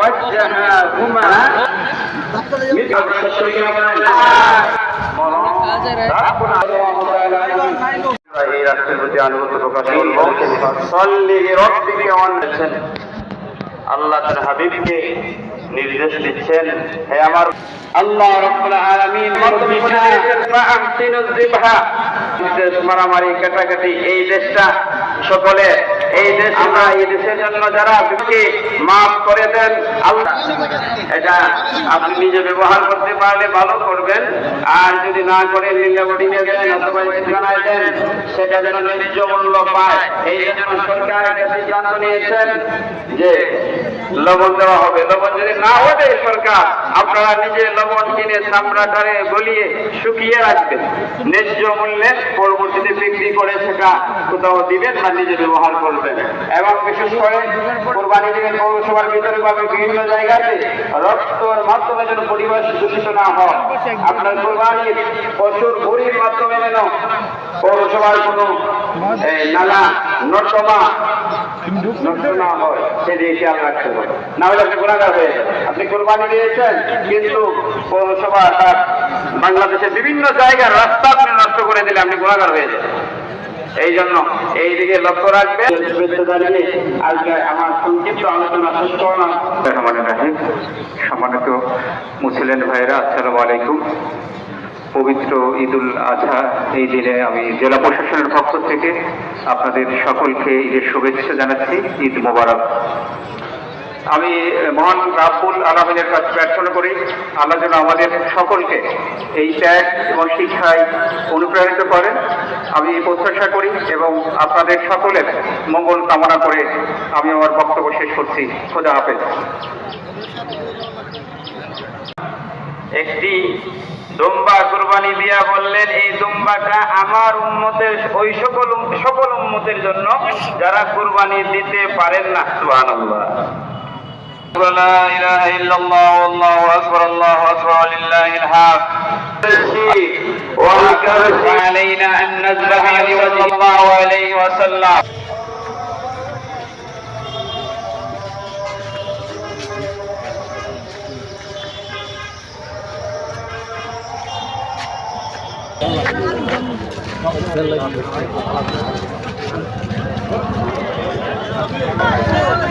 وجههما আল্লাহ তার হাবিবকে নির্দেশ দিচ্ছেন, হে আমার আল্লাহ রাব্বুল আলামিন মারামারি কাটাকাটি এই দেশটা সকলে এই দেশ আমরা এই দেশের জন্য যারা মাফ করে দেন আল্লাহ, এটা আপনি নিজে ব্যবহার করতে পারলে ভালো করবেন, আর যদি না করে লিঙ্গাবটি নিয়ে দেন অথবা ঠিকানায় দেন সেটা যেন ন্যায্য মূল্য পায়। এই জন্য সরকার একটা সিদ্ধান্ত নিয়েছেন যে লবণ দেওয়া হবে। লবণ যদি না হবে সরকার, আপনারা নিজে লবণ কিনে চামড়াটারে গলিয়ে শুকিয়ে রাখবেন, ন্যায্য মূল্যে পরবর্তীতে বিক্রি করে সেটা কোথাও দিবেন বা নিজে ব্যবহার করবেন। এবং বিশেষ করে কোরবানি দিবেন পৌরসভার ভিতরে বা বিভিন্ন জায়গাতে রক্তর মাধ্যমে যেন পরিবেশ দূষিত না হয়। আপনার কোরবানির পশুর ভুঁড়ির মাধ্যমে যেন পৌরসভার কোনো নালা নর্দমা নষ্ট না হয় সেদিকে খেয়াল রাখতে হবে, না হলে আপনি গুণাগার হয়ে যাবেন। আপনি কোরবানি দিয়েছেন কিন্তু পৌরসভা বাংলাদেশের বিভিন্ন জায়গার রাস্তা আপনি নষ্ট করে দিলে আপনি গুণাগার হয়ে যাবেন। এই জন্য এই দিকে লক্ষ্য রাখবেন। আজকে আমার সংক্ষিপ্ত আলোচনা শেষ করলাম। সম্মানিত মুসলিম ভাইরা, আসসালামু আলাইকুম। পবিত্র ঈদুল আজহা এই দিনে আমি জেলা প্রশাসনের পক্ষ থেকে আপনাদের সকলকে ঈদের শুভেচ্ছা জানাচ্ছি। ঈদ মোবারক। আমি মহান রাব্বুল আলামিনের কাছে প্রার্থনা করি আল্লাহ যেন আমাদের সকলকে এই ত্যাগ এবং শিক্ষায় অনুপ্রাণিত করেন। আমি প্রত্যাশা করি এবং আপনাদের সকলের মঙ্গল কামনা করে আমি আমার বক্তব্য শেষ করছি। খোদা হাফেজ। একটি দুম্বা কুরবানি দিয়া বললেন, এই দুম্বাটা আমার উম্মতের ওই সকল উম্মতের জন্য যারা কুরবানি দিতে পারেন না। সুবহানাল্লাহ। لا إله إلا الله والله أكبر الله أكبر ولله الحمد. وعلينا أن نذبح لوجه الله عليه وسلم. Allah